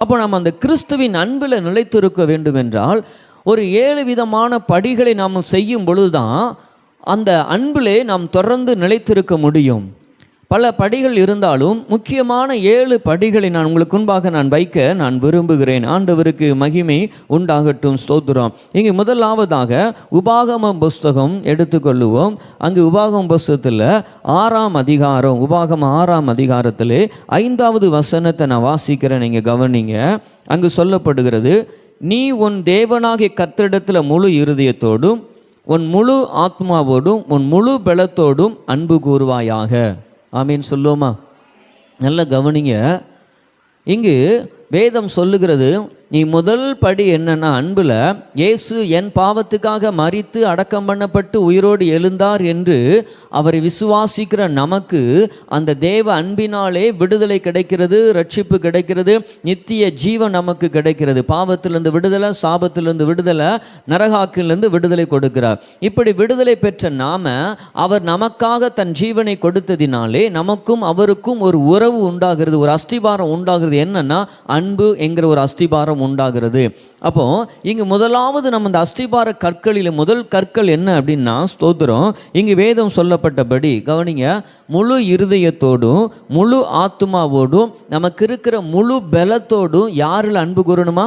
அப்போ நம்ம அந்த கிறிஸ்துவின் அன்பில் நிலைத்திருக்க வேண்டும் என்றால் ஒரு 7 விதமான படிகளை நாம் செய்யும் பொழுதுதான் அந்த அன்பிலே நாம் தொடர்ந்து நிலைத்திருக்க முடியும். பல படிகள் இருந்தாலும் முக்கியமான 7 படிகளை நான் உங்களுக்கு முன்பாக வைக்க நான் விரும்புகிறேன். ஆண்டவருக்கு மகிமை உண்டாகட்டும். ஸ்தோத்திரம். இங்கே முதலாவதாக உபாகமம் புஸ்தகம் எடுத்துக்கொள்ளுவோம். அங்கு உபாகமம் புஸ்தகத்தில் 6ஆம் அதிகாரம், உபாகமம் 6ஆம் அதிகாரத்திலே 5வது வசனத்தை நான் வாசிக்கிறேன், நீங்கள் கவனிங்க. அங்கு சொல்லப்படுகிறது, நீ உன் தேவனாகிய கர்த்தரிடத்தில் முழு இருதயத்தோடும் உன் முழு ஆத்மாவோடும் உன் முழு பலத்தோடும் அன்பு கூறுவாயாக. ஆமீன் சொல்லுவோமா? நல்ல கவனிங்க. இங்கு வேதம் சொல்லுகிறது, நீ முதல் படி என்னன்னா அன்பில் இயேசு என் பாவத்துக்காக மரித்து அடக்கம் பண்ணப்பட்டு உயிரோடு எழுந்தார் என்று அவரை விசுவாசிக்கிற நமக்கு அந்த தேவ அன்பினாலே விடுதலை கிடைக்கிறது, ரட்சிப்பு கிடைக்கிறது, நித்திய ஜீவன் நமக்கு கிடைக்கிறது. பாவத்திலிருந்து விடுதலை, சாபத்திலிருந்து விடுதலை, நரகாக்கிலிருந்து விடுதலை கொடுக்கிறார். இப்படி விடுதலை பெற்ற நாம அவர் நமக்காக தன் ஜீவனை கொடுத்ததினாலே நமக்கும் அவருக்கும் ஒரு உறவு உண்டாகிறது, ஒரு அஸ்திபாரம் உண்டாகிறது. என்னன்னா அன்பு என்கிற ஒரு அஸ்திபாரம் உண்டாகிறது. அப்போ இங்கு முதலாவது நம்ம இந்த அஸ்திபார கற்களில் முதல் கற்கள் என்ன அப்படின்னா ஸ்தோத்திரம். இங்கு வேதம் சொல்லப்பட்டபடி கவனிங்க, முழு இருதயத்தோடும் முழு ஆத்மாவோடும் நமக்கு இருக்கிற முழு பலத்தோடும் யாரில் அன்பு கூறணுமா?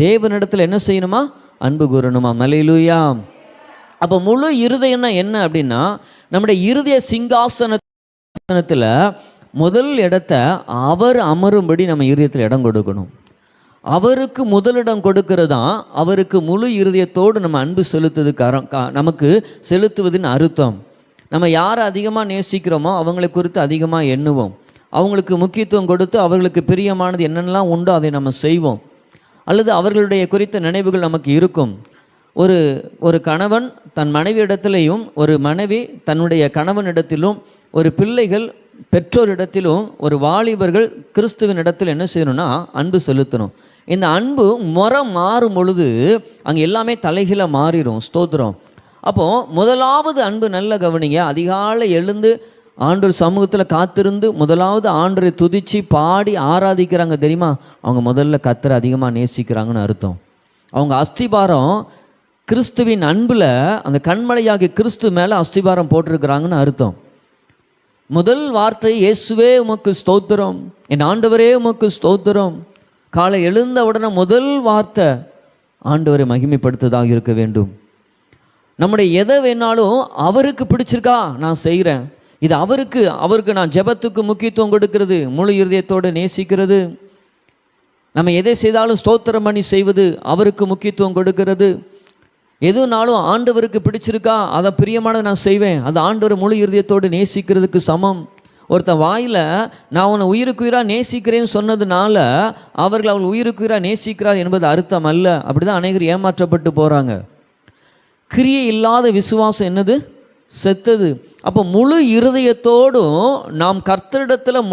தேவனிடத்தில் என்ன செய்யணுமா? அன்பு கூறணுமா? அல்லேலூயா. அப்போ முழு இருதயம்னா என்ன அப்படின்னா நம்முடைய இருதய சிங்காசனத்தில் முதல் இடத்த அவர் அமரும்படி நம்ம இருதயத்தில் இடம் கொடுக்கணும். அவருக்கு முதலிடம் கொடுக்கிறது தான் அவருக்கு முழு இருதயத்தோடு நம்ம அன்பு செலுத்துறதுக்கு நமக்கு செலுத்துவதுன்னு அர்த்தம். நம்ம யாரை அதிகமாக நேசிக்கிறோமோ அவங்களை குறித்து அதிகமாக எண்ணுவோம், அவங்களுக்கு முக்கியத்துவம் கொடுத்து அவர்களுக்கு பிரியமானது என்னென்னலாம் உண்டோ அதை நம்ம செய்வோம், அல்லது அவர்களுடைய குறித்த நினைவுகள் நமக்கு இருக்கும். ஒரு கணவன் தன் மனைவியிடத்திலையும், ஒரு மனைவி தன்னுடைய கணவனிடத்திலும், ஒரு பிள்ளைகள் பெற்றோரிடத்திலும், ஒரு வாலிபர்கள் கிறிஸ்துவின் இடத்தில் என்ன செய்யணும்னா அன்பு செலுத்தணும். இந்த அன்பு முறை மாறும் பொழுது அங்கே எல்லாமே தலைகீழ மாறிடும். ஸ்தோத்திரம். அப்போது முதலாவது அன்பு, நல்ல கவனிங்க, அதிகாலை எழுந்து ஆண்டவர் சமூகத்தில் காத்திருந்து முதலாவது ஆண்டவரை துதித்து பாடி ஆராதிக்கிறாங்க தெரியுமா? அவங்க முதல்ல கர்த்தரை அதிகமாக நேசிக்கிறாங்கன்னு அர்த்தம். அவங்க அஸ்திபாரம் கிறிஸ்துவின் அன்பில், அந்த கண்மலையாகிய கிறிஸ்து மேலே அஸ்திபாரம் போட்டிருக்கிறாங்கன்னு அர்த்தம். முதல் வார்த்தை இயேசுவே உமக்கு ஸ்தோத்திரம், என் ஆண்டவரே உமக்கு ஸ்தோத்திரம். காலை எழுந்த உடனே முதல் வார்த்தை ஆண்டவரை மகிமைப்படுத்துவதாக இருக்க வேண்டும். நம்முடைய எதை வேணாலும் அவருக்கு பிடிச்சிருக்கா நான் செய்கிறேன், இது அவருக்கு நான் ஜெபத்துக்கு முக்கியத்துவம் கொடுக்கிறது, முழு இருதயத்தோடு நேசிக்கிறது. நம்ம எதை செய்தாலும் ஸ்தோத்திரம் பண்ணி செய்வது, அவருக்கு முக்கியத்துவம் கொடுக்கிறது. எதுனாலும் ஆண்டவருக்கு பிடிச்சிருக்கா, அதை பிரியமானதை நான் செய்வேன், அது ஆண்டவர் முழு இருதயத்தோடு நேசிக்கிறதுக்கு சமம். ஒருத்தன் வாயில் நான் உன்னை உயிருக்குயிராக நேசிக்கிறேன்னு சொன்னதுனால அவர்கள் அவள் உயிருக்குயிராக நேசிக்கிறார் என்பது அர்த்தம் அல்ல. அப்படி தான் அநேகர் ஏமாற்றப்பட்டு போகிறாங்க. கிரியை இல்லாத விசுவாசம் என்னது? செத்தது. அப்போ முழு இருதயத்தோடும் நாம் கர்த்தரிடத்தில்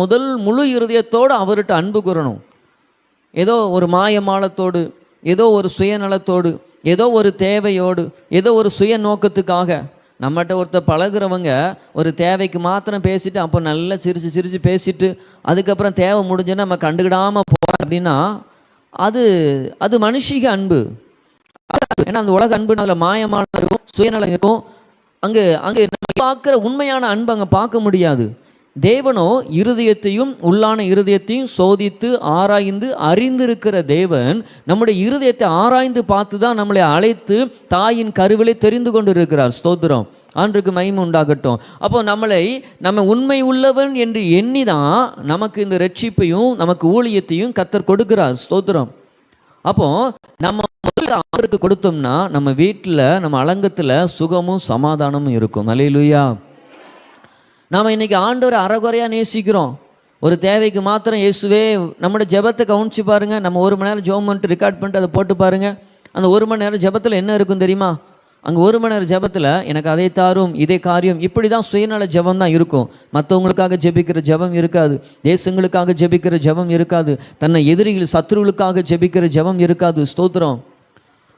முழு இருதயத்தோடு அவர்கிட்ட அன்பு கூறணும். ஏதோ ஒரு மாயமாலத்தோடு, ஏதோ ஒரு சுயநலத்தோடு, ஏதோ ஒரு தேவையோடு, ஏதோ ஒரு சுய நோக்கத்துக்காக. நம்மகிட்ட ஒருத்தர் பழகிறவங்க ஒரு தேவைக்கு மாத்திரம் பேசிட்டு அப்போ நல்லா சிரித்து பேசிட்டு அதுக்கப்புறம் தேவை முடிஞ்சுன்னா நம்ம கண்டுக்கிடாமல் போகிறோம் அப்படின்னா அது மனுஷிக அன்பு. ஏன்னா அந்த உலக அன்பு அதில் மாயமான இருக்கும், சுயநலம் இருக்கும். அங்கே நம்ம பார்க்குற உண்மையான அன்பு அங்கே பார்க்க முடியாது. தேவனோ இருதயத்தையும் உள்ளான இருதயத்தையும் சோதித்து ஆராய்ந்து அறிந்திருக்கிற தேவன் நம்முடைய இருதயத்தை ஆராய்ந்து பார்த்து தான் நம்மளை அழைத்து தாயின் கருவிலை தெரிந்து கொண்டு இருக்கிறார். ஸ்தோத்திரம். ஆண்டுக்கு மகிமை உண்டாகட்டும். அப்போ நம்ம உண்மை உள்ளவன் என்று எண்ணி தான் நமக்கு இந்த ரட்சிப்பையும் நமக்கு ஊழியத்தையும் கர்த்தர் கொடுக்கிறார். ஸ்தோத்திரம். அப்போ நம்ம அவருக்கு கொடுத்தோம்னா நம்ம வீட்டில், நம்ம அலங்கத்தில் சுகமும் சமாதானமும் இருக்கும். அல்லேலூயா. நாம் இன்றைக்கி ஆண்டவரை அறகுறையாக நேசிக்கிறோம். ஒரு தேவைக்கு மாத்திரம் இயேசுவே, நம்மளோட ஜெபத்தை கவனிச்சு பாருங்கள். நம்ம 1 மணி நேரம் ஜெபம் பண்ணிட்டு ரெக்கார்ட் பண்ணிட்டு அதை போட்டு பாருங்கள். அந்த 1 மணி நேரம் ஜெபத்தில் என்ன இருக்கும் தெரியுமா? அங்கே 1 மணி நேரம் ஜெபத்தில் எனக்கு அதை தாரும், இதே காரியம், இப்படி தான் சுயநல ஜெபம் தான் இருக்கும். மற்றவங்களுக்காக ஜெபிக்கிற ஜெபம் இருக்காது, தேசங்களுக்காக ஜெபிக்கிற ஜெபம் இருக்காது, தன்னை எதிரிகள் சத்துருவுகளுக்காக ஜெபிக்கிற ஜெபம் இருக்காது. ஸ்தோத்திரம்.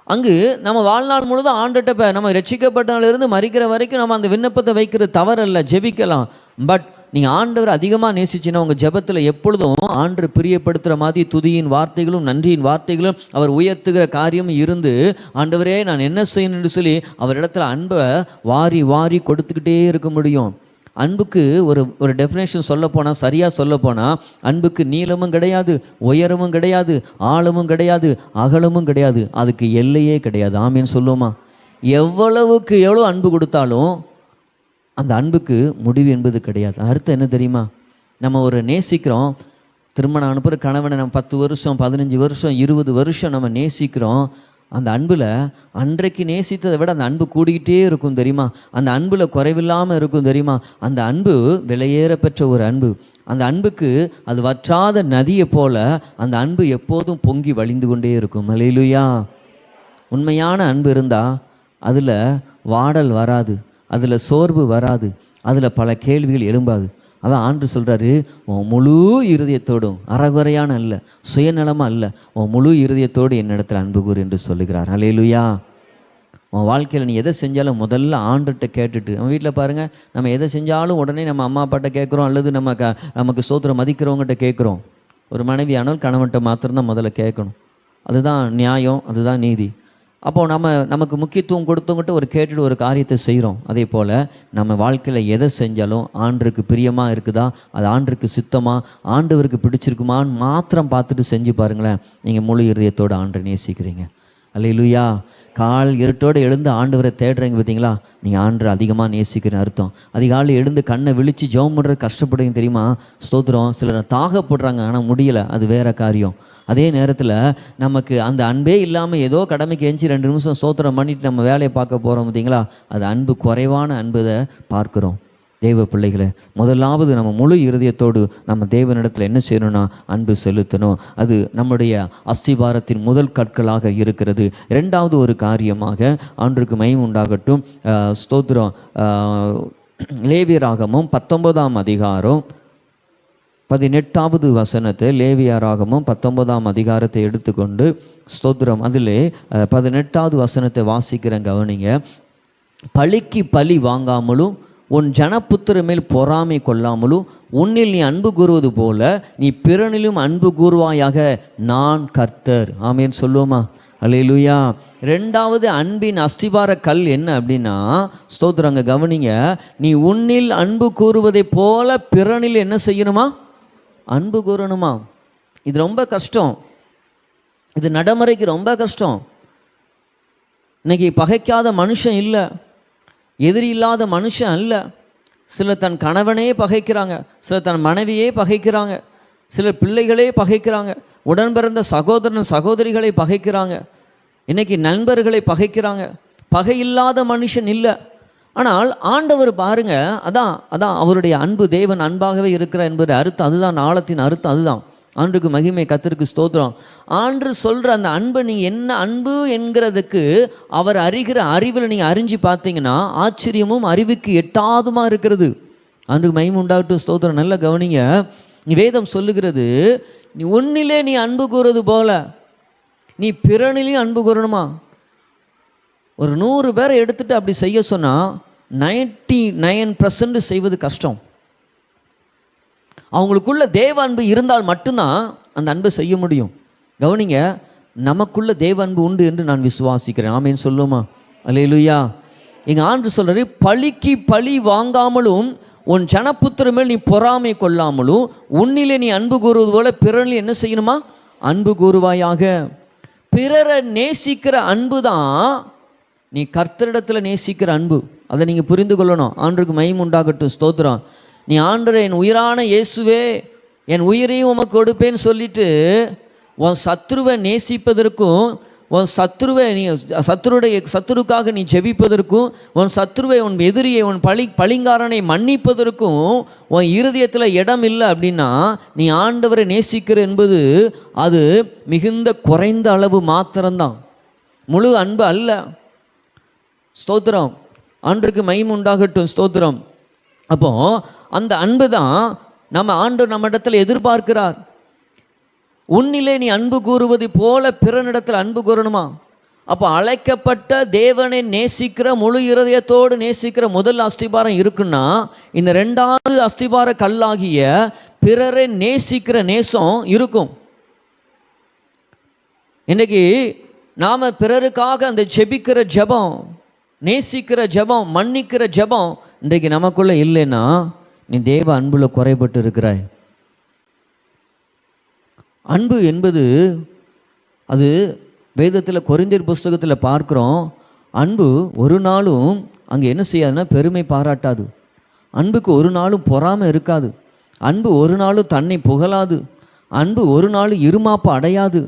அங்கு நம்ம வாழ்நாள் முழுதும் ஆண்டுகிட்ட நம்ம ரட்சிக்கப்பட்டனாலிருந்து மறிக்கிற வரைக்கும் நம்ம அந்த விண்ணப்பத்தை வைக்கிறது தவறல்ல, ஜெபிக்கலாம். பட் நீங்கள் ஆண்டவர் அதிகமாக நேசிச்சின்னா உங்கள் ஜெபத்தில் எப்பொழுதும் ஆண்டவர் பிரியப்படுத்துகிற மாதிரி துதியின் வார்த்தைகளும் நன்றியின் வார்த்தைகளும் அவர் உயர்த்துகிற காரியமும் இருந்து, ஆண்டவரே நான் என்ன செய்யணும் என்று சொல்லி அவரிடத்துல அன்பை வாரி வாரி கொடுத்துக்கிட்டே இருக்க முடியும். அன்புக்கு ஒரு டெஃபினேஷன் சொல்லப்போனால், சரியாக சொல்லப்போனால், அன்புக்கு நீளமும் கிடையாது, உயரமும் கிடையாது, ஆழமும் கிடையாது, அகலமும் கிடையாது, அதுக்கு எல்லையே கிடையாது. ஆமீன் சொல்லுவோமா? எவ்வளவுக்கு எவ்வளோ அன்பு கொடுத்தாலும் அந்த அன்புக்கு முடிவு என்பது கிடையாது. அர்த்தம் என்ன தெரியுமா? நம்ம ஒரு நேசிக்கிறோம், திருமணம் அனுப்புகிற கணவனை நம்ம 10 வருஷம் 15 வருஷம் 20 வருஷம் நம்ம நேசிக்கிறோம். அந்த அன்பில் அன்றைக்கு நேசித்ததை விட அந்த அன்பு கூடிக்கிட்டே இருக்கும் தெரியுமா? அந்த அன்பில் குறைவில்லாமல் இருக்கும் தெரியுமா? அந்த அன்பு விலையேற பெற்ற ஒரு அன்பு. அந்த அன்புக்கு அது வற்றாத நதியை போல அந்த அன்பு எப்போதும் பொங்கி வழிந்து கொண்டே இருக்கும். அல்லேலூயா! உண்மையான அன்பு இருந்தால் அதில் வாடல் வராது, அதில் சோர்வு வராது, அதில் பல கேள்விகள் எழும்பாது. அதான் ஆண்டவர் சொல்கிறாரு, உன் முழு இருதயத்தோடும், அறகுறையான அல்ல, சுயநலமாக அல்ல, உன் முழு இருதயத்தோடு என்னிடத்தில் அன்பு கூறு என்று சொல்லுகிறார். அல்லேலூயா! உன் வாழ்க்கையில் நீ எதை செஞ்சாலும் முதல்ல ஆண்டுகிட்ட கேட்டுட்டு, நம்ம வீட்டில் பாருங்கள், நம்ம எதை செஞ்சாலும் உடனே நம்ம அம்மா அப்பாட்ட கேட்குறோம், அல்லது நமக்கு ஸ்தோத்திரம் மதிக்கிறவங்ககிட்ட கேட்குறோம். ஒரு மனைவியானால் கணவன்கிட்ட மாத்திரம்தான் முதல்ல கேட்கணும். அதுதான் நியாயம், அதுதான் நீதி. அப்போது நமக்கு முக்கியத்துவம் கொடுத்தவங்ககிட்ட ஒரு கேட்டுட்டு ஒரு காரியத்தை செய்கிறோம். அதே போல் நம்ம வாழ்க்கையில் எதை செஞ்சாலும் ஆண்டவருக்கு பிரியமாக இருக்குதா, அது ஆண்டவருக்கு சித்தமாக, ஆண்டவருக்கு பிடிச்சிருக்குமான்னு மாத்திரம் பார்த்துட்டு செஞ்சு பாருங்களேன். நீங்கள் முழு இருதயத்தோடு ஆண்டவரை நேசிக்கிறீங்க. அல்லேலூயா! கால் இருட்டோடு எழுந்து ஆண்டவரை தேடுறீங்க பார்த்தீங்களா? நீங்கள் ஆண்டவரை அதிகமாக நேசிக்கிறேன்னு அர்த்தம். அதிகாலை எழுந்து கண்ணை விழித்து ஜெபம் பண்ணுறது கஷ்டப்படுங்க தெரியுமா? ஸ்தோத்திரம். சிலர் தாகப்படுறாங்க, ஆனால் முடியலை, அது வேறு காரியம். அதே நேரத்தில் நமக்கு அந்த அன்பே இல்லாமல் ஏதோ கடமைக்கு எஞ்சி 2 நிமிஷம் ஸ்தோத்திரம் பண்ணிட்டு நம்ம வேலையை பார்க்க போகிறோம் பார்த்தீங்களா? அது அன்பு குறைவான அன்புதை பார்க்குறோம். தேவ பிள்ளைகளை, முதலாவது நம்ம முழு இருதயத்தோடு நம்ம தேவனிடத்தில் என்ன செய்யணும்னா அன்பு செலுத்தணும். அது நம்முடைய அஸ்திபாரத்தின் முதல் கற்களாக இருக்கிறது. 2வது ஒரு காரியமாக ஆண்டவருக்கு மகிமை உண்டாகட்டும். ஸ்தோத்திரம். லேவியராகமம் 19ஆம் அதிகாரம் 18வது வசனத்தை, லேவியராகமம் 19ஆம் அதிகாரத்தை எடுத்துக்கொண்டு ஸ்தோத்திரம், அதிலே 18வது வசனத்தை வாசிக்கிறேன், கவனிங்க. பழிக்கு பழி வாங்காமலும் உன் ஜனபுத்திர மேல் பொறாமை கொள்ளாமலும் உன்னில் நீ அன்பு கூறுவது போல நீ பிறனிலும் அன்பு கூறுவாயாக, நான் கர்த்தர். ஆமேன் சொல்லுவோமா? அல்லேலூயா! 2வது அன்பின் அஸ்திபார கல் என்ன அப்படின்னா, ஸ்தோத்திரங்க, கவனிங்க. நீ உன்னில் அன்பு கூறுவதை போல பிறனில் என்ன செய்யணுமா? அன்பு கூறணுமா? இது ரொம்ப கஷ்டம். இது நடைமுறைக்கு ரொம்ப கஷ்டம். இன்னைக்கு பகைக்காத மனுஷன் இல்லை, எதிரி இல்லாத மனுஷன் அல்ல. சிலர் தன் கணவனே பகைக்கிறாங்க, சிலர் தன் மனைவியே பகைக்கிறாங்க, சிலர் பிள்ளைகளே பகைக்கிறாங்க, உடன் பிறந்த சகோதரன் சகோதரிகளை பகைக்கிறாங்க, இன்னைக்கு நண்பர்களை பகைக்கிறாங்க. பகை இல்லாத மனுஷன் இல்லை. ஆனால் ஆண்டவர் பாருங்க, அதான் அவருடைய அன்பு, தேவன் அன்பாகவே இருக்கிறார் என்பது அர்த்தம். அதுதான் ஆழத்தின் அர்த்தம். அதுதான் ஆண்டுக்கு மகிமை, கர்த்தருக்கு ஸ்தோத்திரம். ஆண்டு சொல்கிற அந்த அன்பை நீங்கள் என்ன அன்பு என்கிறதுக்கு அவர் அறிகிற அறிவில் நீங்கள் அறிஞ்சு பார்த்தீங்கன்னா ஆச்சரியமும் அறிவுக்கு எட்டாதுமா இருக்கிறது. ஆண்டுக்கு மகிமை உண்டாகட்டும், ஸ்தோத்திரம். நல்லா கவனிங்க. நீ வேதம் சொல்லுகிறது, நீ உன்னிலே நீ அன்பு கூறுவது போல நீ பிறனிலையும் அன்பு கூறணுமா? ஒரு 100 பேரை எடுத்துகிட்டு அப்படி செய்ய சொன்னால் 99% செய்வது கஷ்டம். அவங்களுக்குள்ள தேவ அன்பு இருந்தால் மட்டும்தான் அந்த அன்பை செய்ய முடியும். கவனிங்க, நமக்குள்ள தேவ அன்பு உண்டு என்று நான் விசுவாசிக்கிறேன். ஆமேன்னு சொல்லுமா? அல்லேலூயா! எங்கள் ஆண்டு சொல்கிறாரு, பழிக்கு பழி வாங்காமலும் உன் ஜனபுத்திர மேல் நீ பொறாமை கொள்ளாமலும் உன்னிலே நீ அன்பு கூறுவது போல பிறனில் என்ன செய்யணுமா? அன்பு கூறுவாயாக. பிறரை நேசிக்கிற அன்பு தான் நீ கர்த்தரிடத்தில் நேசிக்கிற அன்பு. அதை நீங்கள் புரிந்து கொள்ளணும். ஆண்டவருக்கு மகிமை உண்டாகட்டும், ஸ்தோத்திரம். நீ ஆண்டவரே, என் உயிரான இயேசுவே, என் உயிரையும் உமக்கு கொடுப்பேன்னு சொல்லிட்டு உன் சத்ருவை நேசிப்பதற்கும், உன் சத்ருவை நீ சத்ருக்காக நீ ஜெபிப்பதற்கும், உன் சத்ருவை, உன் எதிரியை, உன் பழிங்காரனை மன்னிப்பதற்கும் உன் இருதயத்தில் இடம் இல்லை அப்படின்னா நீ ஆண்டவரை நேசிக்கிற என்பது அது மிகுந்த குறைந்த அளவு மாத்திரம்தான், முழு அன்பு அல்ல. ஸ்தோத்திரம். ஆண்டவருக்கு மகிமை உண்டாகட்டும், ஸ்தோத்திரம். அப்போ அந்த அன்பு தான் நம்ம ஆண்டவர் நம்ம இடத்துல எதிர்பார்க்கிறார். உன்னிலே நீ அன்பு கூறுவது போல பிறனிடத்தில் அன்பு கூறணுமா? அப்போ அழைக்கப்பட்ட தேவனை நேசிக்கிற முழு இருதயத்தோடு நேசிக்கிற முதல் அஸ்திபாரம் இருக்குன்னா, இந்த ரெண்டாவது அஸ்திபார கல்லாகிய பிறரை நேசிக்கிற நேசம் இருக்கும். இன்னைக்கு நாம் பிறருக்காக அந்த ஜெபிக்கிற ஜெபம், நேசிக்கிற ஜெபம், மன்னிக்கிற ஜெபம் இன்றைக்கு நமக்குள்ள இல்லைன்னா நீ தேவ அன்புல குறைபட்டு இருக்கிறாய். அன்பு என்பது அது வேதத்தில் கொரிந்தியர் புஸ்தகத்தில் பார்க்குறோம். அன்பு ஒரு நாளும் அங்கே என்ன செய்யாதுன்னா பெருமை பாராட்டாது. அன்புக்கு ஒரு நாளும் பொறாமை இருக்காது. அன்பு ஒரு நாளும் தன்னை புகழாது. அன்பு ஒரு நாளும் இருமாப்பு அடையாது.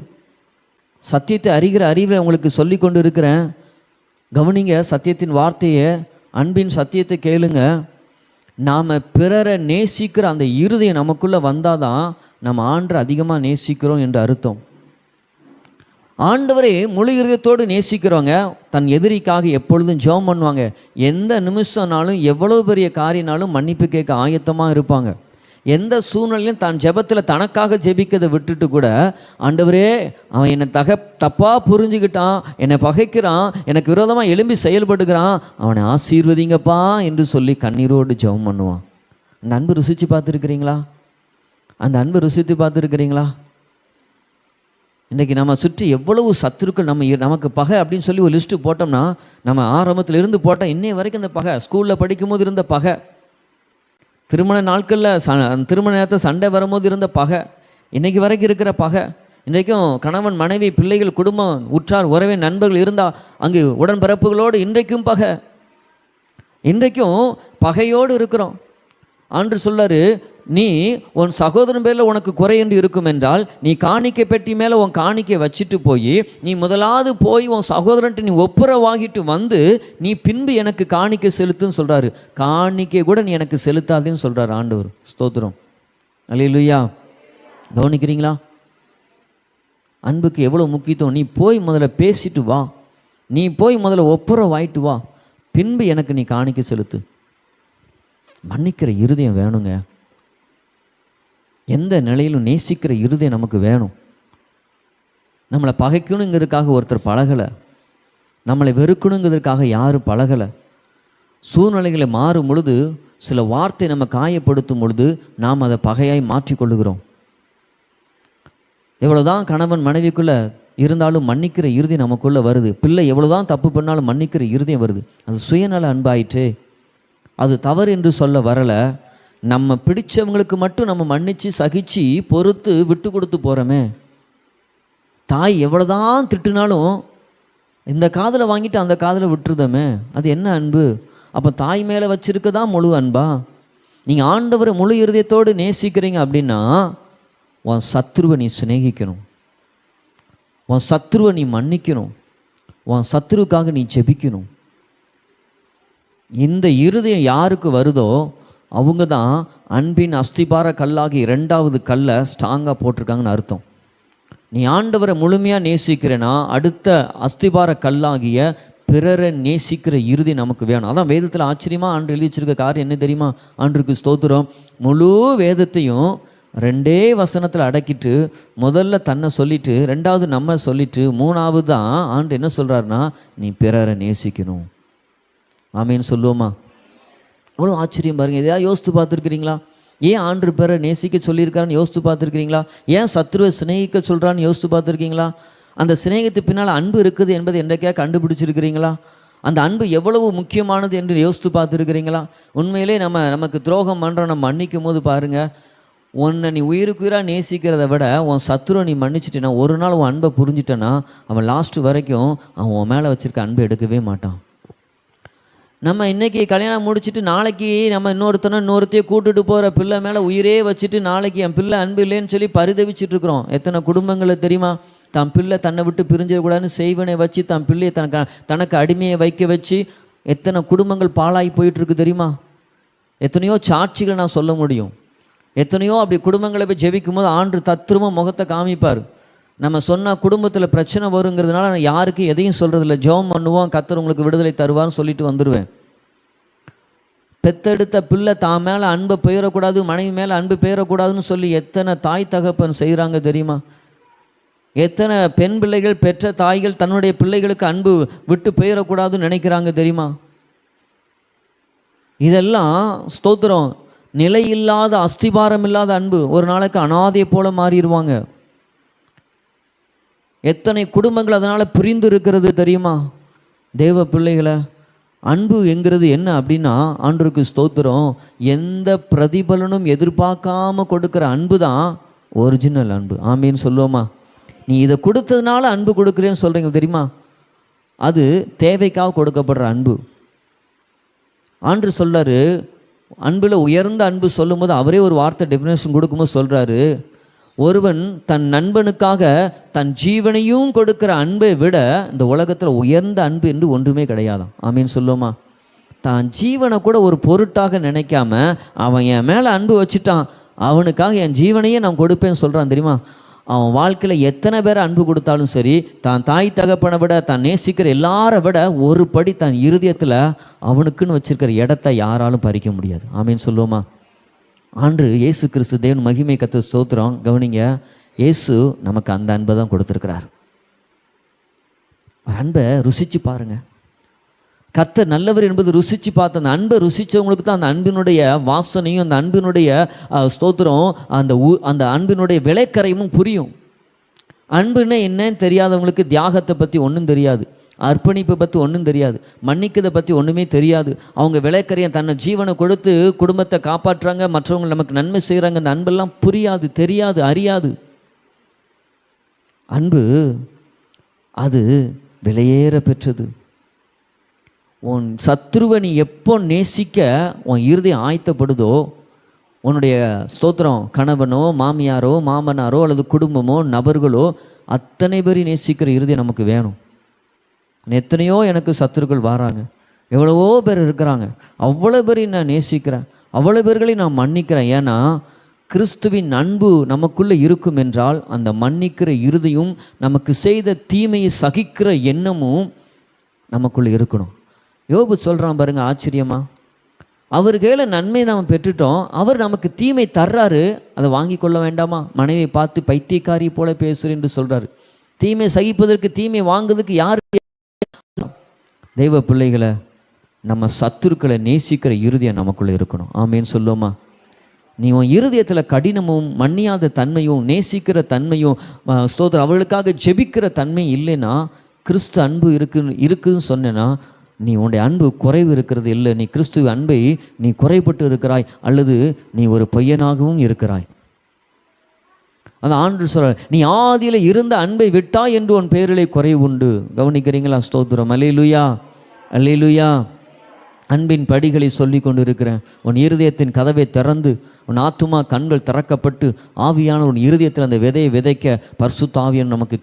சத்தியத்தை அறிகிற அறிவை உங்களுக்கு சொல்லி கொண்டு இருக்கிறேன். கவனிங்க, சத்தியத்தின் வார்த்தையை, அன்பின் சத்தியத்தை கேளுங்க. நாம் பிறரை நேசிக்கிற அந்த இருதயம் நமக்குள்ளே வந்தால் தான் நம்ம ஆண்டரை அதிகமாக நேசிக்கிறோம் என்று அர்த்தம். ஆண்டவரே முழு இருதயத்தோடு நேசிக்கிறவங்க தன் எதிரிக்காக எப்பொழுதும் ஜெபம் பண்ணுவாங்க. எந்த நிமிஷம்னாலும் எவ்வளோ பெரிய காரியனாலும் மன்னிப்பு கேட்க ஆயத்தமாக இருப்பாங்க. எந்த சூழ்நிலையும் தான் ஜெபத்தில் தனக்காக ஜெபிக்கிறதை விட்டுட்டு கூட, ஆண்டவரே அவன் என்னை தப்பாக புரிஞ்சுக்கிட்டான், என்னை பகைக்கிறான், எனக்கு விரோதமாக எழும்பி செயல்படுகிறான், அவனை ஆசீர்வதிங்கப்பா என்று சொல்லி கண்ணீரோடு ஜெபம் பண்ணுவான். அந்த அன்பு ருசித்து பார்த்துருக்கிறீங்களா? அந்த அன்பு ருசித்து பார்த்துருக்கிறீங்களா? இன்றைக்கி நம்ம சுற்றி எவ்வளவு சத்துருக்கள் நமக்கு பகை அப்படின்னு சொல்லி ஒரு லிஸ்ட்டு போட்டோம்னா, நம்ம ஆரம்பத்தில் இருந்து போட்டால் இன்னைய வரைக்கும் இந்த பகை, ஸ்கூலில் படிக்கும்போது இருந்த பகை, திருமண நாட்களில் திருமண நேரத்தில் சண்டை வரும்போது இருந்த பகை, இன்றைக்கி வரைக்கும் இருக்கிற பகை, இன்றைக்கும் கணவன் மனைவி பிள்ளைகள் குடும்பம் உற்றார் உறவே நண்பர்கள் இருந்தால் அங்கு உடன்பிறப்புகளோடு இன்றைக்கும் பகை, இன்றைக்கும் பகையோடு இருக்கிறோம். ஆண்டு சொல்லாரு, நீ உன் சகோதரன் பேரில் உனக்கு குறை என்று இருக்கும் என்றால் நீ காணிக்கை பெட்டி மேலே உன் காணிக்கை வச்சுட்டு போய் நீ முதலாவது போய் உன் சகோதரன்ட்டு நீ ஒப்புரவாகிட்டு வந்து நீ பின்பு எனக்கு காணிக்கை செலுத்துன்னு சொல்கிறாரு. காணிக்கை கூட நீ எனக்கு செலுத்தாதேன்னு சொல்கிறார் ஆண்டவர். ஸ்தோத்திரம், அல்லேலூயா. கவனிக்கிறீங்களா? அன்புக்கு எவ்வளோ முக்கியத்துவம். நீ போய் முதல்ல பேசிட்டு வா, நீ போய் முதல்ல ஒப்புரவாயிட்டு வா, பின்பு எனக்கு நீ காணிக்கை செலுத்து. மன்னிக்கிற இருதயம் வேணுங்க. எந்த நிலையிலும் நேசிக்கிற இருதயம் நமக்கு வேணும். நம்மளை பகைக்கணுங்கிறதுக்காக ஒருத்தர் பழகலை, நம்மளை வெறுக்கணுங்கிறதுக்காக யாரும் பழகலை. சூழ்நிலைகளை மாறும் பொழுது, சில வார்த்தை நம்ம காயப்படுத்தும் பொழுது நாம் அதை பகையாய் மாற்றிக்கொள்ளுகிறோம். எவ்வளோதான் கணவன் மனைவிக்குள்ளே இருந்தாலும் மன்னிக்கிற இருதயம் நமக்குள்ளே வருது. பிள்ளை எவ்வளோதான் தப்பு பண்ணாலும் மன்னிக்கிற இருதயம் வருது. அது சுயநல அன்பாயிற்றே. அது தவறு என்று சொல்ல வரலை. நம்ம பிடிச்சவங்களுக்கு மட்டும் நம்ம மன்னித்து சகிச்சு பொறுத்து விட்டு கொடுத்து போகிறோமே. தாய் எவ்வளோதான் திட்டுனாலும் இந்த காதில் வாங்கிட்டு அந்த காதில் விட்டுருதோமே, அது என்ன அன்பு? அப்போ தாய் மேலே வச்சிருக்கதான் முழு அன்பா? நீங்கள் ஆண்டவரை முழு இருதயத்தோடு நேசிக்கிறீங்க அப்படின்னா உன் சத்ருவை நீ சிநேகிக்கணும், உன் சத்ருவை நீ மன்னிக்கணும், உன் சத்ருவுக்காக நீ ஜெபிக்கணும். இந்த இருதயம் யாருக்கு வருதோ அவங்க தான் அன்பின் அஸ்திபார கல்லாகி இரண்டாவது கல்லை ஸ்ட்ராங்காக போட்டிருக்காங்கன்னு அர்த்தம். நீ ஆண்டவரை முழுமையாக நேசிக்கிறேன்னா அடுத்த அஸ்திபார கல்லாகிய பிறரை நேசிக்கிற இறுதி நமக்கு வேணும். அதான் வேதத்தில் ஆச்சரியமாக ஆண்டு எழுதி வச்சிருக்க காரியம் என்ன தெரியுமா? ஆண்டுக்கு ஸ்தோத்திரம். முழு வேதத்தையும் 2 வசனத்தில் அடக்கிட்டு முதல்ல தன்னை சொல்லிட்டு ரெண்டாவது நம்ம சொல்லிட்டு மூணாவது தான் ஆண்டு என்ன சொல்கிறாருன்னா நீ பிறரை நேசிக்கணும். ஆமேன்னு சொல்லுவோமா? அவ்வளோ ஆச்சரியம் பாருங்கள். எதையாவது யோசித்து பார்த்துருக்கிறீங்களா? ஏன் ஆண்டு பேரை நேசிக்க சொல்லியிருக்காருன்னு யோசித்து பார்த்துருக்கிறீங்களா? ஏன் சத்ருவை சிநேகிக்க சொல்கிறான்னு யோசித்து பார்த்துருக்கீங்களா? அந்த சிநேகத்துக்கு பின்னால் அன்பு இருக்குது என்பது என்றைக்கா கண்டுபிடிச்சிருக்கிறீங்களா? அந்த அன்பு எவ்வளவு முக்கியமானது என்று யோசித்து பார்த்துருக்கிறீங்களா? உண்மையிலே நமக்கு துரோகம் பண்ணுறோம், நம்ம மன்னிக்கும் போது பாருங்கள், உன்னை நீ உயிருக்குயிராக நேசிக்கிறத விட உன் சத்ருவை நீ மன்னிச்சிட்டேன்னா, ஒரு நாள் உன் அன்பை புரிஞ்சிட்டேன்னா அவன் லாஸ்ட்டு வரைக்கும் அவன் உன் மேலே வச்சுருக்க அன்பை எடுக்கவே மாட்டான். நம்ம இன்றைக்கி கல்யாணம் முடிச்சுட்டு நாளைக்கு நம்ம இன்னொருத்தையும் கூட்டுட்டு போகிற பிள்ளை மேலே உயிரே வச்சுட்டு நாளைக்கு என் பிள்ளை அன்பு இல்லைன்னு சொல்லி பரிதவிச்சிட்டு இருக்கிறோம். எத்தனை குடும்பங்களை தெரியுமா? தன் பிள்ளை தன்னை விட்டு பிரிஞ்சிடக்கூடாதுன்னு செய்வனை வச்சு தன் பிள்ளையை தனக்கு அடிமையை வைக்க வச்சு எத்தனை குடும்பங்கள் பாழாகி போயிட்டுருக்கு தெரியுமா? எத்தனையோ சாட்சிகள் நான் சொல்ல முடியும். எத்தனையோ அப்படி குடும்பங்களை போய் ஜெபிக்கும் போது ஆண்டு தத்ரூபமாக முகத்தை காமிப்பார். நம்ம சொன்ன குடும்பத்தில் பிரச்சனை வருங்கிறதுனால நான் யாருக்கு எதையும் சொல்கிறதில்ல. ஜெபம் பண்ணுவோம், கர்த்தர் உங்களுக்கு விடுதலை தருவார்னு சொல்லிட்டு வந்துடுவேன். பெத்தெடுத்த பிள்ளை தான் மேலே அன்பை பெயரக்கூடாது, மனைவி மேலே அன்பு பெயரக்கூடாதுன்னு சொல்லி எத்தனை தாய் தகப்பன் செய்கிறாங்க தெரியுமா? எத்தனை பெண் பிள்ளைகள் பெற்ற தாய்கள் தன்னுடைய பிள்ளைகளுக்கு அன்பு விட்டு போயிடக்கூடாதுன்னு நினைக்கிறாங்க தெரியுமா? இதெல்லாம் ஸ்தோத்திரம், நிலையில்லாத அஸ்திபாரம் இல்லாத அன்பு. ஒரு நாளைக்கு அனாதை போல மாறிடுவாங்க. எத்தனை குடும்பங்கள் அதனால் பிரிந்து இருக்கிறது தெரியுமா? தேவ பிள்ளைகளை, அன்பு என்கிறது என்ன அப்படின்னா, ஆண்டவருக்கு ஸ்தோத்திரம், எந்த பிரதிபலனும் எதிர்பார்க்காம கொடுக்குற அன்பு தான் ஒரிஜினல் அன்பு. ஆமீன்னு சொல்லுவோமா? நீ இதை கொடுத்ததுனால அன்பு கொடுக்குறேன்னு சொல்கிறீங்க தெரியுமா? அது தேவைக்காக கொடுக்கப்படுற அன்பு. ஆண்டவர் சொல்கிறாரு, அன்பில் உயர்ந்த அன்பு சொல்லும்போது அவரே ஒரு வார்த்தை டெஃபினேஷன் கொடுக்கும்போது சொல்கிறாரு, ஒருவன் தன் நண்பனுக்காக தன் ஜீவனையும் கொடுக்குற அன்பை விட இந்த உலகத்தில் உயர்ந்த அன்பு என்று ஒன்றுமே கிடையாதான். ஆமீன்னு சொல்லுவோமா? தான் ஜீவனை கூட ஒரு பொருட்டாக நினைக்காம அவன் என் மேலே அன்பு வச்சுட்டான், அவனுக்காக என் ஜீவனையே நான் கொடுப்பேன்னு சொல்கிறான் தெரியுமா? அவன் வாழ்க்கையில் எத்தனை பேரை அன்பு கொடுத்தாலும் சரி, தான் தாய் தகப்பனை விட, தான் நேசிக்கிற எல்லாரை விட ஒரு படி தன் இருதயத்தில் அவனுக்குன்னு வச்சிருக்கிற இடத்த யாராலும் பறிக்க முடியாது. ஆமீன்னு சொல்லுவோமா? ஆண்டு இயேசு கிறிஸ்து தேவன் மகிமை கத்து ஸ்தோத்திரம். கவனிங்க, இயேசு நமக்கு அந்த அன்பை தான் கொடுத்துருக்கிறார். அன்பை ருசிச்சு பாருங்க. கர்த்தர் நல்லவர் என்பது ருசிச்சு பார்த்து, அந்த அன்பை ருசித்தவங்களுக்கு தான் அந்த அன்பினுடைய வாசனையும் அந்த அன்பினுடைய ஸ்தோத்திரம், அந்த அன்பினுடைய விலைக்கரையும் புரியும். அன்புன்னு என்னன்னு தெரியாதவங்களுக்கு தியாகத்தை பற்றி ஒன்றும் தெரியாது, அர்ப்பணிப்பை பற்றி ஒன்றும் தெரியாது, மன்னிக்கிறதை பற்றி ஒன்றுமே தெரியாது. அவங்க விலைக்கரையை தன்னை ஜீவனை கொடுத்து குடும்பத்தை காப்பாற்றுறாங்க, மற்றவங்க நமக்கு நன்மை செய்கிறாங்க, அந்த அன்பெல்லாம் புரியாது, தெரியாது, அறியாது. அன்பு அது விலையேற பெற்றது. உன் சத்ருவை நீ எப்போ நேசிக்க உன் இருதயம் ஆயத்தப்படுதோ, உன்னுடைய ஸ்தோத்திரம் கணவனோ மாமியாரோ மாமனாரோ அல்லது குடும்பமோ நபர்களோ அத்தனை பேரையும் நேசிக்கிற இருதயம் நமக்கு வேணும். எத்தனையோ எனக்கு சத்துருக்கள் வராங்க, எவ்வளவோ பேர் இருக்கிறாங்க, அவ்வளோ பேரையும் நான் நேசிக்கிறேன், அவ்வளோ பேர்களையும் நான் மன்னிக்கிறேன். ஏன்னா கிறிஸ்துவின் அன்பு நமக்குள்ளே இருக்கும் என்றால் அந்த மன்னிக்கிற இருதயம், நமக்கு செய்த தீமையை சகிக்கிற எண்ணமும் நமக்குள்ளே இருக்கணும். யோபு சொல்கிறான் பாருங்க, ஆச்சரியமா, அவர் கையில் நன்மை நாம் பெற்றுட்டோம், அவர் நமக்கு தீமை தர்றாரு, அதை வாங்கி கொள்ள வேண்டாமா? மனைவியை பார்த்து பைத்தியக்காரி போல பேசுகிறேன் சொல்கிறாரு. தீமை சகிப்பதற்கு தீமை வாங்குறதுக்கு யார்? தெய்வ பிள்ளைகளை, நம்ம சத்துருக்களை நேசிக்கிற இருதயம் நமக்குள்ளே இருக்கணும். ஆமேன்னு சொல்லுவோமா? நீ உன் இருதயத்தில் கடினமும் மன்னியாத தன்மையும் நேசிக்கிற தன்மையும் ஸ்தோத்திரம் அவளுக்காக ஜெபிக்கிற தன்மை இல்லைன்னா, கிறிஸ்து அன்பு இருக்குதுன்னு சொன்னேன்னா, நீ உன்னுடைய அன்பு குறைவு இருக்கிறது இல்லை, நீ கிறிஸ்துவ அன்பை நீ குறைபட்டு இருக்கிறாய், அல்லது நீ ஒரு பொய்யனாகவும் இருக்கிறாய். அந்த ஆண்டவர் சொல்ற, நீ ஆதியில் இருந்த அன்பை விட்டாய் என்று உன் பேரிலே குறைவு உண்டு. கவனிக்கிறீங்களா? ஸ்தோத்திரம். அல்லேலூயா, அல்லேலூயா. அன்பின் படிகளை சொல்லி கொண்டு இருக்கிறேன். உன் இருதயத்தின் கதவை திறந்து உன் ஆத்துமா கண்கள் திறக்கப்பட்டு ஆவியான உன் இருதயத்தில் அந்த விதையை விதைக்க பரிசுத்த ஆவியானவர் நமக்கு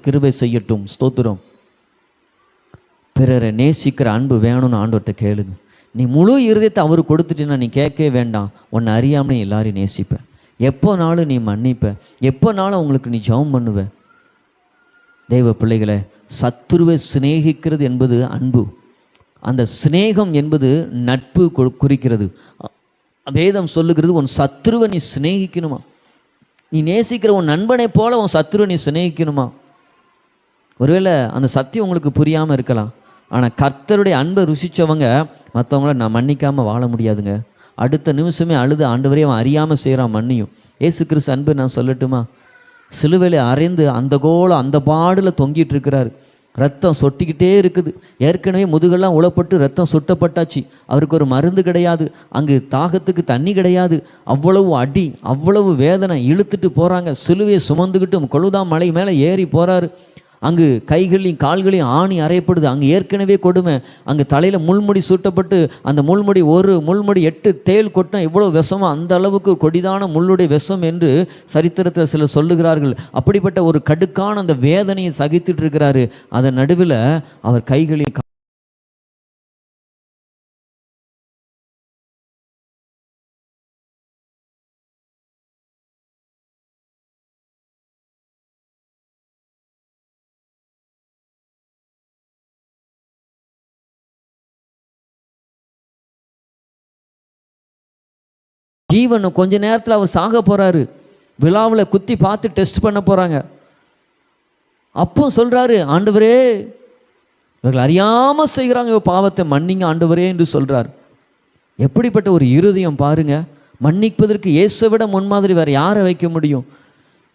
கிருபை செய்யட்டும். ஸ்தோத்திரம். பிறரை நேசிக்கிற அன்பு வேணும்னு ஆண்டவர்கிட்ட கேளுங்க. நீ முழு இருதயத்தை அவர் கொடுத்துட்டீங்கன்னா நீ கேட்கவே வேண்டாம், உன்னை அறியாமல் எல்லாரையும் நேசிப்ப, எப்போனாலும் நீ மன்னிப்ப, எப்போனாலும் உங்களுக்கு நீ ஜெபம் பண்ணுவ. தெய்வ பிள்ளைகளை, சத்துருவை சிநேகிக்கிறது என்பது அன்பு. அந்த சிநேகம் என்பது நட்பு குறிக்கிறது. வேதம் சொல்லுகிறது, உன் சத்துருவை நீ சிநேகிக்கணுமா? நீ நேசிக்கிற உன் நண்பனை போல உன் சத்துருவை நீ சிநேகிக்கணுமா? ஒருவேளை அந்த சத்தியம் உங்களுக்கு புரியாமல் இருக்கலாம். ஆனால் கர்த்தருடைய அன்பை ருசித்தவங்க மற்றவங்கள நான் மன்னிக்காமல் வாழ முடியாதுங்க. அடுத்த நிமிஷமே அழுது, ஆண்டவரே அவன் அறியாமல் செய்கிறான் மன்னியும். ஏசு கிறிஸ்து அன்பு நான் சொல்லட்டுமா? சிலுவையில் அறைந்து அந்த கோலம் அந்த பாடில் தொங்கிட்டு இருக்கிறாரு. ரத்தம் சொட்டிக்கிட்டே இருக்குது. ஏற்கனவே முதுகெல்லாம் உளப்பட்டு ரத்தம் சொட்டப்பட்டாச்சு. அவருக்கு ஒரு மருந்து கிடையாது, அங்கு தாகத்துக்கு தண்ணி கிடையாது. அவ்வளவு அடி, அவ்வளவு வேதனை, இழுத்துட்டு போகிறாங்க. சிலுவையை சுமந்துக்கிட்டு கொழுதாம் மலை மேலே ஏறி போகிறாரு. அங்கு கைகளையும் கால்களையும் ஆணி அறையப்படுது. அங்கே ஏற்கனவே கொடுமை. அங்கே தலையில் முள்முடி சூட்டப்பட்டு அந்த முள்முடி, ஒரு முள்முடி 8 தேள் கொட்டினா எவ்வளோ விஷமோ அந்த அளவுக்கு கொடிதான முள்ளுடைய விஷம் என்று சரித்திரத்தில் சிலர் சொல்லுகிறார்கள். அப்படிப்பட்ட ஒரு கடுக்கான அந்த வேதனையை சகித்துட்டு இருக்கிறாரு. அதன் நடுவில் அவர் கைகளையும் ஜீவனும் கொஞ்ச நேரத்தில் அவர் சாக போகிறாரு. விழாவில் குத்தி பார்த்து டெஸ்ட் பண்ண போகிறாங்க. அப்போ சொல்றாரு, ஆண்டவரே இவர்கள் அறியாம செய்கிறாங்க, பாவத்தை மன்னிங்க ஆண்டவரே என்று சொல்றார். எப்படிப்பட்ட ஒரு இருதயம் பாருங்க. மன்னிப்பதற்கு இயேசுவை விட முன்மாதிரி வேற யாரை வைக்க முடியும்?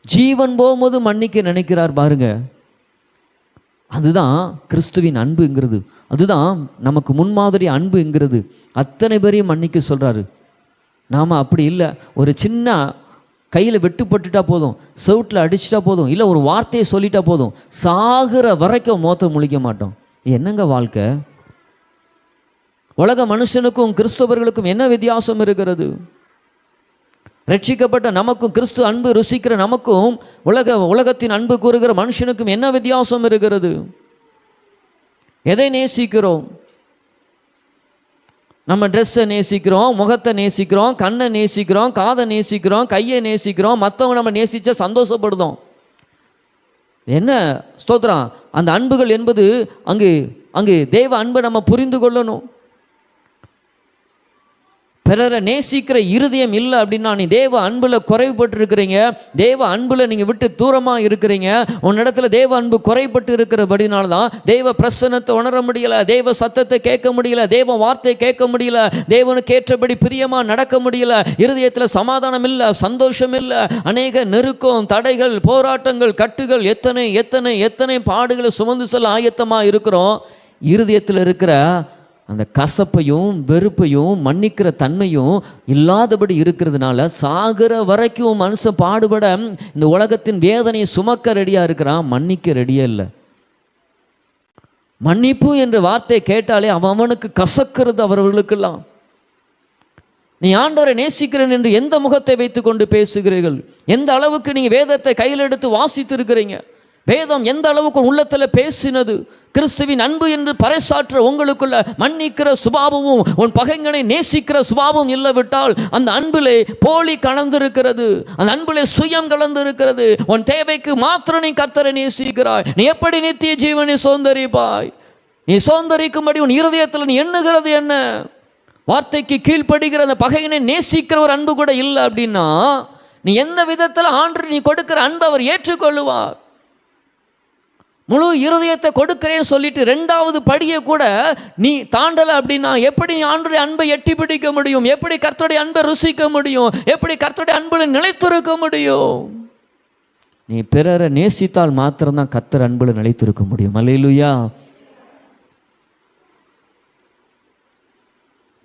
ஜீவன் போகும்போது மன்னிக்க நினைக்கிறார் பாருங்க. அதுதான் கிறிஸ்துவின் அன்புங்கிறது. அதுதான் நமக்கு முன்மாதிரி அன்புங்கிறது. அத்தனை பேரையும் மன்னிக்க சொல்றாரு. நாம் அப்படி இல்லை. ஒரு சின்ன கையில் வெட்டுப்பட்டுட்டா போதும், செவுட்டில் அடிச்சிட்டா போதும், இல்லை ஒரு வார்த்தையை சொல்லிட்டா போதும், சாகிற வரைக்கும் மோத்த முழிக்க மாட்டோம். என்னங்க வாழ்க்கை? உலக மனுஷனுக்கும் கிறிஸ்தவர்களுக்கும் என்ன வித்தியாசம் இருக்கிறது? ரட்சிக்கப்பட்ட நமக்கும் கிறிஸ்து அன்பு ருசிக்கிற நமக்கும் உலகத்தின் அன்பு கூறுகிற மனுஷனுக்கும் என்ன வித்தியாசம் இருக்கிறது? எதை நேசிக்கிறோம்? நம்ம ட்ரெஸ்ஸை நேசிக்கிறோம், முகத்தை நேசிக்கிறோம், கண்ணை நேசிக்கிறோம், காதை நேசிக்கிறோம், கையை நேசிக்கிறோம், மற்றவங்க நம்ம நேசிச்சா சந்தோஷப்படுதோம். என்ன ஸ்தோத்திரம்! அந்த அன்புகள் என்பது அங்கு தேவ அன்பை நம்ம புரிந்து கொள்ளணும். பிறரை நேசிக்கிற இருதயம் இல்லை அப்படின்னா நீ தேவ அன்பில் குறைபட்டு இருக்கிறீங்க. தேவ அன்பில் நீங்கள் விட்டு தூரமாக இருக்கிறீங்க. உன்னிடத்துல தேவ அன்பு குறைபட்டு இருக்கிறபடினால தான் தேவ பிரசன்னத்தை உணர முடியல, தேவ சத்தத்தை கேட்க முடியல, தேவ வார்த்தையை கேட்க முடியல, தேவனுக்கு ஏற்றபடி பிரியமாக நடக்க முடியல, இருதயத்தில் சமாதானம் இல்லை, சந்தோஷம் இல்லை, அநேக நெருக்கம், தடைகள், போராட்டங்கள், கட்டுகள், எத்தனை எத்தனை எத்தனை பாடுகளை சுமந்து செல்ல ஆயத்தமாக இருக்கிறோம். இருதயத்தில் இருக்கிற அந்த கசப்பையும் வெறுப்பையும் மன்னிக்கிற தன்மையும் இல்லாதபடி இருக்கிறதுனால சாகிற வரைக்கும் மனுஷன் பாடுபட இந்த உலகத்தின் வேதனையை சுமக்க ரெடியாக இருக்கிறான், மன்னிக்க ரெடியாக இல்லை. மன்னிப்பு என்ற வார்த்தையை கேட்டாலே அவனுக்கு கசக்கிறது அவர்களுக்கெல்லாம். நீ ஆண்டவரை நேசிக்கிறேன் என்று எந்த முகத்தை வைத்து கொண்டு பேசுகிறீர்கள்? எந்த அளவுக்கு நீங்கள் வேதத்தை கையில் எடுத்து வாசித்து இருக்கிறீங்க? வேதம் எந்த அளவுக்கு உள்ளத்தில் பேசினது? கிறிஸ்துவின் அன்பு என்று பறைசாற்ற உங்களுக்குள்ள மன்னிக்கிற சுபாவமும் உன் பகைஞனை நேசிக்கிற சுபாவம் இல்லவிட்டால் அந்த அன்பிலே போலி கலந்திருக்கிறது, அந்த அன்பிலே சுயம் கலந்திருக்கிறது. உன் தேவைக்கு மாத்திரம் நீ கர்த்தரை நேசிக்கிறாய், நீ எப்படி நித்திய ஜீவனை சோந்தரிப்பாய்? நீ சோந்தரிக்கும்படி உன் இருதயத்தில் நீ எண்ணுகிறது என்ன? வார்த்தைக்கு கீழ்ப்படுகிற அந்த பகையனை நேசிக்கிற ஒரு அன்பு கூட இல்லை அப்படின்னா நீ எந்த விதத்தில் ஆண்டு நீ கொடுக்கிற அன்பு அவர் ஏற்றுக்கொள்ளுவார்? முழு இருதயத்தை கொடுக்கிறேன்னு சொல்லிட்டு ரெண்டாவது படியை கூட நீ தாண்டலை அப்படின்னா எப்படி நீ ஆண்டவருடைய அன்பை எட்டி பிடிக்க முடியும்? எப்படி கர்த்தருடைய அன்பை ருசிக்க முடியும்? எப்படி கர்த்தருடைய அன்பில் நிலைத்திருக்க முடியும்? நீ பிறரை நேசித்தால் மாத்திரம்தான் கர்த்தர் அன்பில் நிலைத்திருக்க முடியும். அல்லேலூயா.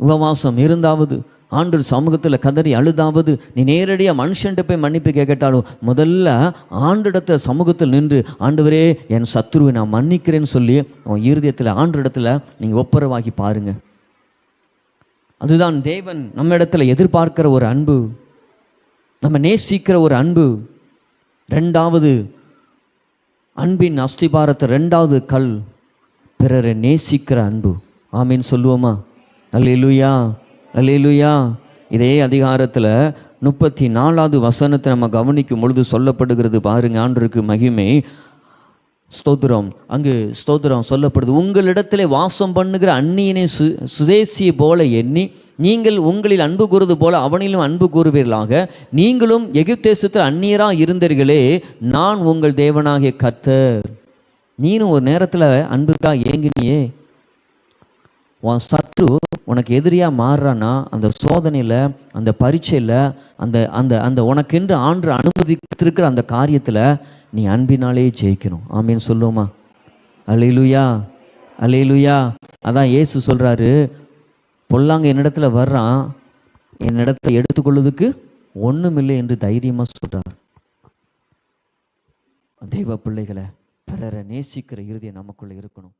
உபவாசம் இருந்தாவது, ஆண்டவர் சமூகத்தில் கதறி அழுதாவது, நீ நேரடியாக மனுஷன்ட்ட போய் மன்னிப்பு கேட்டாலும் முதல்ல ஆண்டிடத்தை சமூகத்தில் நின்று ஆண்டவரே என் சத்துருவை நான் மன்னிக்கிறேன்னு சொல்லி அவன் இருதயத்தில் ஆண்டிடத்தில் நீங்கள் ஒப்புரவாகி பாருங்க. அதுதான் தேவன் நம்ம இடத்துல எதிர்பார்க்கிற ஒரு அன்பு, நம்ம நேசிக்கிற ஒரு அன்பு. ரெண்டாவது அன்பின் அஸ்திபாரத்தை ரெண்டாவது கல் பிறரை நேசிக்கிற அன்பு. ஆமீன் சொல்லுவோமா? அல்லேலூயா, அல்லேலூயா. இதே அதிகாரத்தில் 34வது வசனத்தை நம்ம கவனிக்கும் பொழுது சொல்லப்படுகிறது பாருங்க. ஆண்டவருக்கு மகிமை, ஸ்தோத்திரம். அங்கு ஸ்தோத்திரம் சொல்லப்படுது, உங்களிடத்தில் வாசம் பண்ணுகிற அந்நியனை சுதேசியை போல எண்ணி நீங்கள் உங்களில் அன்பு கூறுவது போல அவனிலும் அன்பு கூறுவீர்களாக. நீங்களும் எகிப்தேசத்தில் அந்நியராக இருந்தீர்களே, நான் உங்கள் தேவனாகிய கர்த்தர். நீனும் ஒரு நேரத்தில் அன்புக்காக ஏங்கினியே. உன் சத்ரு உனக்கு எதிரியாக மாறுறான்னா அந்த சோதனையில், அந்த பரீட்சையில், அந்த அந்த அந்த உனக்கென்று ஆண்டு அனுமதித்திருக்கிற அந்த காரியத்தில் நீ அன்பினாலே ஜெயிக்கணும். ஆமீன் சொல்லுவோமா? அல்லேலூயா, அல்லேலூயா. அதான் இயேசு சொல்கிறாரு, பொல்லாங்க என்னிடத்துல வர்றான், என்னிடத்தை எடுத்துக்கொள்வதுக்கு ஒன்றுமில்லை என்று தைரியமாக சொல்கிறார். தெய்வ பிள்ளைகளை பிறரை நேசிக்கிற இருதயம் நமக்குள்ளே இருக்கணும்.